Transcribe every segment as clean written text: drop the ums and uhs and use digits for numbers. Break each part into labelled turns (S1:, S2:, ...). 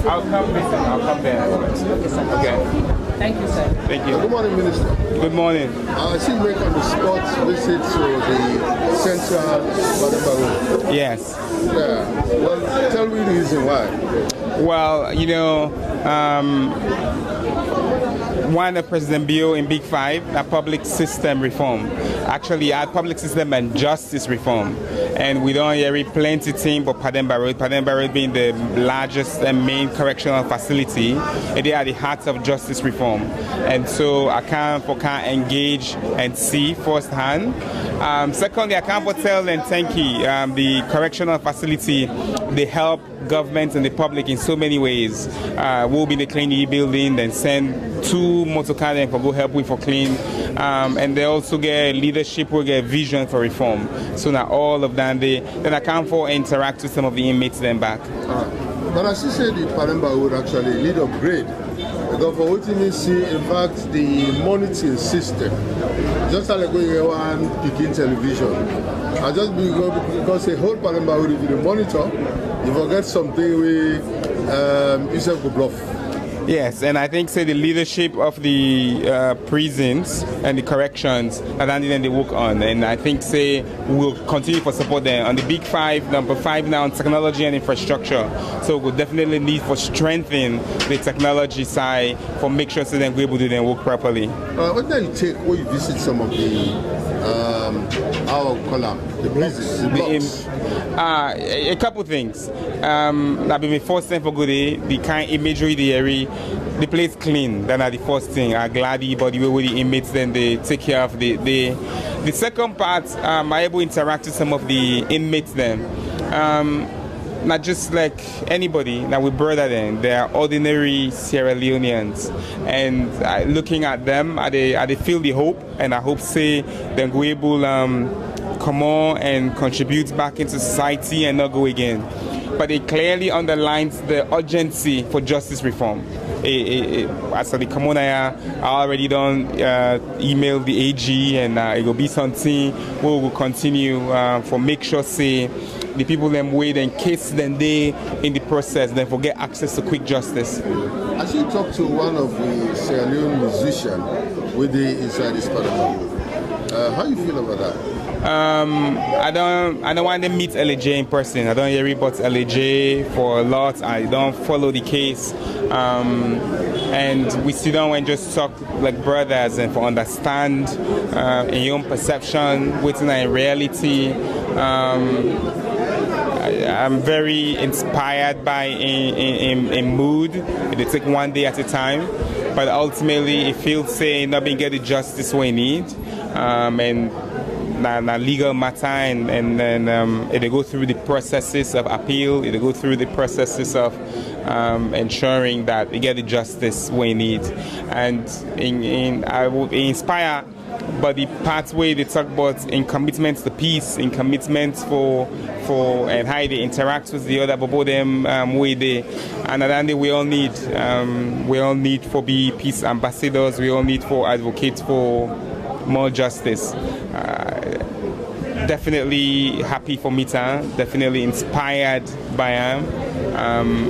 S1: I'll come visit. I'll come there.
S2: Okay, sir.
S1: Okay.
S2: Thank you, sir.
S1: Thank you.
S3: Good morning, Minister.
S1: Good morning.
S3: I see you make on the spot visit to the central Pademba Road.
S1: Yes.
S3: Yeah. Well, tell me the reason why.
S1: Well, you know, one of President Bio in Big Five, a public system reform. Actually, our public system and justice reform. And we don't hear plenty team for Pademba Road. Pademba Road being the largest and main correctional facility. They are the heart of justice reform. And so I can't engage and see firsthand. Secondly, I can't tell and thank you. The correctional facility, they help government and the public in so many ways. We'll be the clean e-building, then send 2 motor cars for go help with for clean. And they also get leadership, we get vision for reform. So now all of that, then I can't interact with some of the inmates then back.
S3: But as you said, the Pademba would actually lead upgrade. Because for what you see, in fact, the monitoring system, just like when you want picking television, I just because the whole Pademba would be the monitor, you forget something we yourself go bluff.
S1: Yes, and I think the leadership of the prisons and the corrections and then they work on, and I think we'll continue for support there on the Big Five, number 5 now on technology and infrastructure. So we'll definitely need for strengthen the technology side for make sure so then we're able to then work properly.
S3: What do you take when you visit some of the the prisons, the blocks?
S1: A couple things. That be my first time for good day. The kind imagery the area, the place clean. That are the first thing. I'm glad but the way with the inmates then they take care of the second part. I'm able to interact with some of the inmates then. Not just like anybody. Now we brother them. They are ordinary Sierra Leoneans, and looking at them, they feel the hope, and I hope then go able come on and contribute back into society and not go again. But it clearly underlines the urgency for justice reform. As for the common I already done email the AG, and it will be something we will continue for make sure the people them wait in case then they in the process then forget access to quick justice.
S3: As you talk to one of the Sierra Leone musicians with the inside this part of the world, how you feel about that?
S1: I don't want to meet LAJ in person. I don't hear about LAJ for a lot. I don't follow the case. And we sit down and just talk like brothers and for understand in your own perception, what's in reality. I'm very inspired by a mood. They take one day at a time, but ultimately it feels not being get the justice we need, and na legal matter, and then they go through the processes of appeal. They go through the processes of ensuring that they get the justice we need, and I will inspire. But the pathway they talk about in commitments to peace, in commitments for and how they interact with the other people them way they, and then we all need for be peace ambassadors. We all need for advocates for more justice. Definitely happy for Mita. Definitely inspired by him,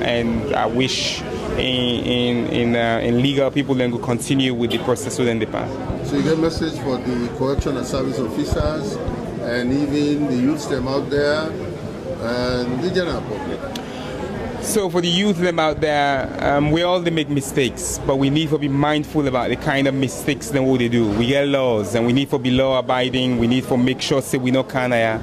S1: and I wish in legal people then will continue with the process within the path.
S3: So you get a message for the correction and service officers and even the youths them out there and the general public.
S1: So for the youth them out there, we all they make mistakes, but we need to be mindful about the kind of mistakes and what they do. We get laws, and we need to be law abiding. We need to make sure we know Kanaya.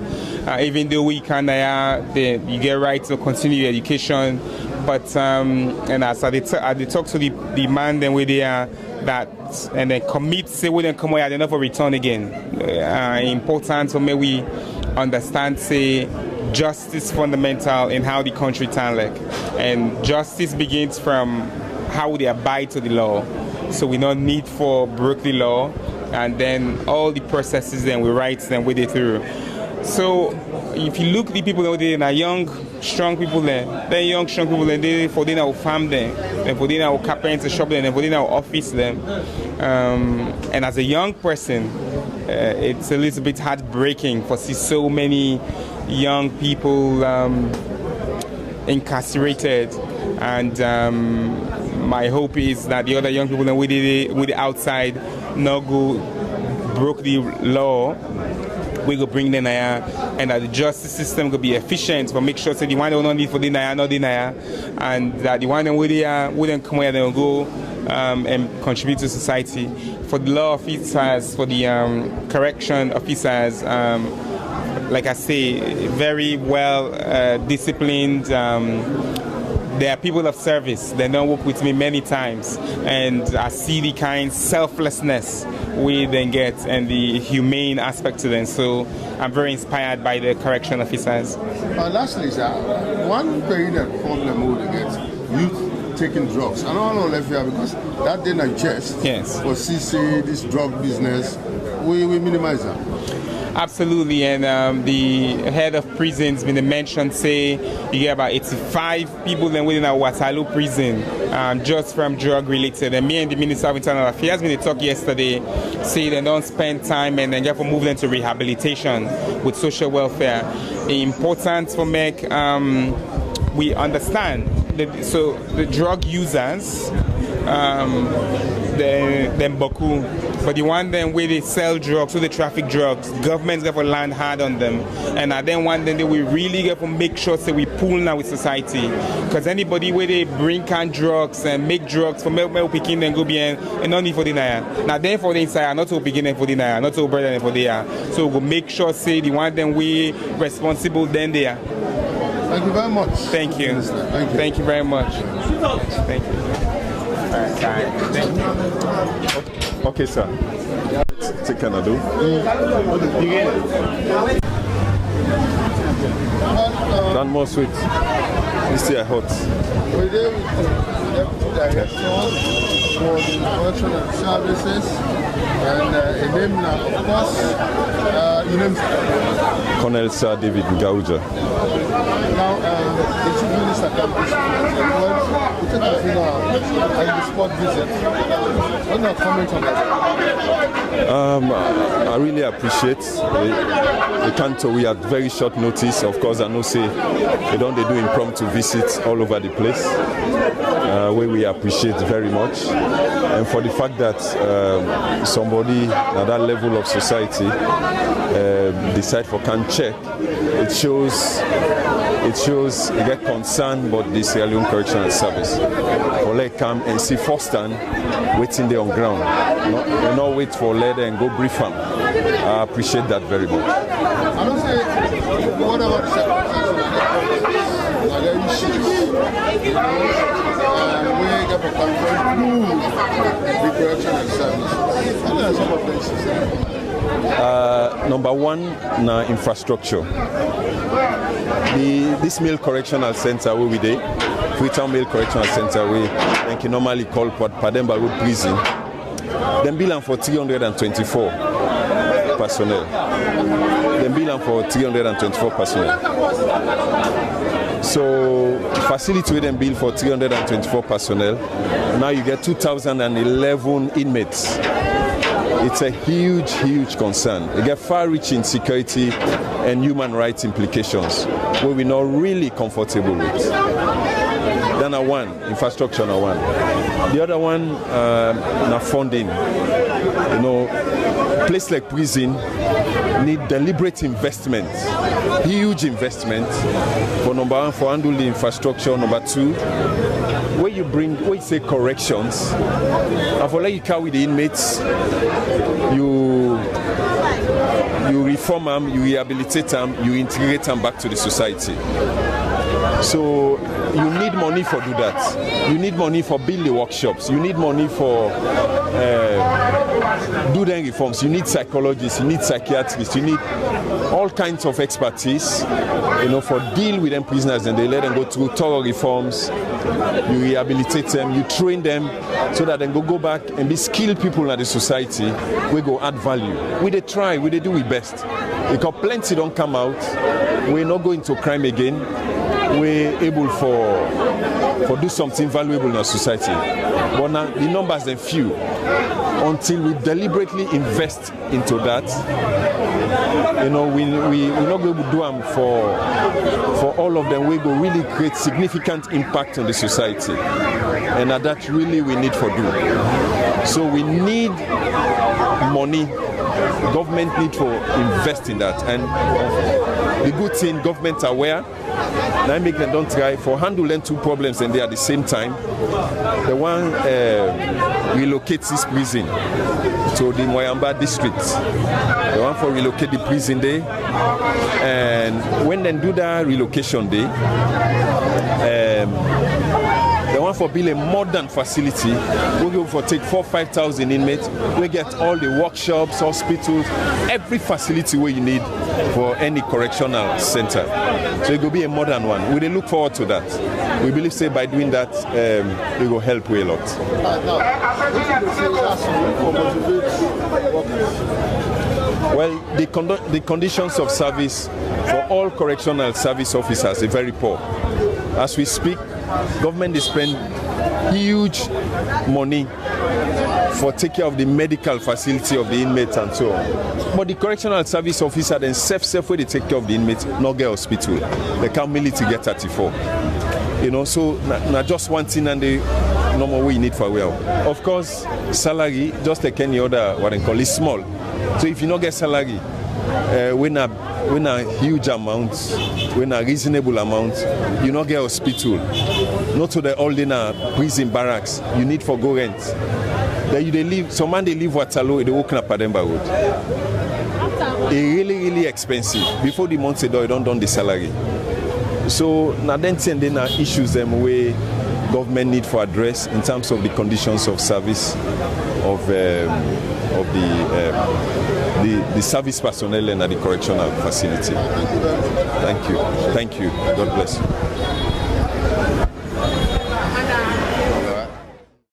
S1: Even though we Kanaya, you get right to continue your education. But and as I talk to the man then where they are that and then commit say we then come out enough for return again. Important so may we understand justice fundamental in how the country turn like, and justice begins from how they abide to the law. So we don't need for break the law, and then all the processes then we write them with it through. So if you look at the people that are young, strong people they're young, strong people they for dinner farm them, then for dinner carpenter shop them, then for dinner office them. And as a young person, it's a little bit heartbreaking for see so many young people incarcerated, and my hope is that the other young people with the outside not go broke the law. We go bring them here, and that the justice system will be efficient, but make sure that the one that don't need for deny, not deny, and that the one that wouldn't come here, they'll go and contribute to society. For the law officers, for the correction officers, like I say, very well disciplined. They are people of service. They don't work with me many times, and I see the kind selflessness we then get and the humane aspect to them. So I'm very inspired by the correction officers.
S3: Lastly, sir, one perennial problem we get, youth taking drugs. I don't know if you have, because that day I chest for CC, this drug business, we minimize that.
S1: Absolutely, and the head of prisons been mentioned, say you get about 85 people then within our Waterloo prison just from drug related. And me and the Minister of Internal Affairs been talk yesterday, say they don't spend time and then get for move them to rehabilitation with social welfare. Important for make we understand that, so the drug users them boku, but the one then where they sell drugs, so they traffic drugs, governments get to land hard on them, and I then one then they will really get to make sure that we pull now with society, because anybody where they bring can drugs and make drugs for milk picking and go behind and not need for the naya. Now therefore the inside not to begin for the naya, not to brother for the so we'll make sure say the one then we responsible then they are.
S3: Thank you very much.
S1: Thank you. Thank you. Thank you very much. Thank you.
S2: Okay, sir. Take Canada. Done more sweet. You see, I hot.
S3: We're there with the Deputy Director for the Correction and Services, and a name now, of course, your name, sir?
S2: Colonel Sir David Ngauja.
S3: Now, the Chief Minister can be well, we take a finger on the spot visit. What's your comment on that?
S2: I really appreciate the Canto. We had very short notice. Of course, I know say they do impromptu visits all over the place, where we appreciate very much. And for the fact that somebody at that level of society decide for can check, it shows you get concern about the Sierra Leone Correctional Service. For let come and see firsthand waiting there on ground. Not wait for let and go brief them. I appreciate that very much.
S3: I don't say what about the circumstances? Are there issues? We get for control the correctional service. What are some of the issues?
S2: Number one, na infrastructure. This male correctional center where we dey, Freetown Male Correctional Center, we can normally call Pademba Road Prison. Them bill for 324 personnel. Them bill for 324 personnel. So facility with them bill for 324 personnel. Now you get 2,011 inmates. It's a huge, huge concern. It get far-reaching security and human rights implications where we're not really comfortable with. Then one, infrastructure na one. The other one, na funding. You know, place like prison need deliberate investment, huge investment. For number one, for handle the infrastructure. Number two, where you say corrections, and for let you carry the inmates, you reform them, you rehabilitate them, you integrate them back to the society. So you need money for do that. You need money for build the workshops. You need money for do the reforms. You need psychologists. You need psychiatrists. You need all kinds of expertise, you know, for deal with them prisoners, and they let them go through thorough reforms. You rehabilitate them. You train them so that they go back and be skilled people in the society. We go add value. We they try. We they do our best. Because plenty don't come out. We're not going to crime again. We're able for do something valuable in our society. But now the numbers are few. until we deliberately invest into that, you know, we're not going to do them for all of them. We go really create significant impact on the society, and that really we need for do. So we need money. Government need to invest in that, and the good thing, government are aware. Now make them don't try for handling two problems and they at the same time. The one relocates this prison to the Moyamba district. The one for relocate the prison there, and when they do that relocation day, the one for build a modern facility, we go for take 4,000-5,000 inmates. We get all the workshops, hospitals, every facility where you need for any correctional center. So it will be a modern one. We look forward to that. We believe, say, by doing that, it will help way a lot. Well, the conditions of service for all correctional service officers are very poor. As we speak, government is spending huge money for take care of the medical facility of the inmates and so on. But the correctional service officer then self where they take care of the inmates, not get hospital. They can't military get 34. You know, so not just one thing and the normal way you need for well. Of course, salary, just like any other what they call it, small. So if you not get salary, when a huge amount, when a reasonable amount, you not get hospital. Not to the old in a prison barracks. You need for go rent. Then they live. Some man they live Waterloo, they walk on Pademba road. It's really expensive. Before the month they don't done the salary. So now then issues them where government need for address in terms of the conditions of service of the service personnel and at the correctional facility. Thank you. God bless you.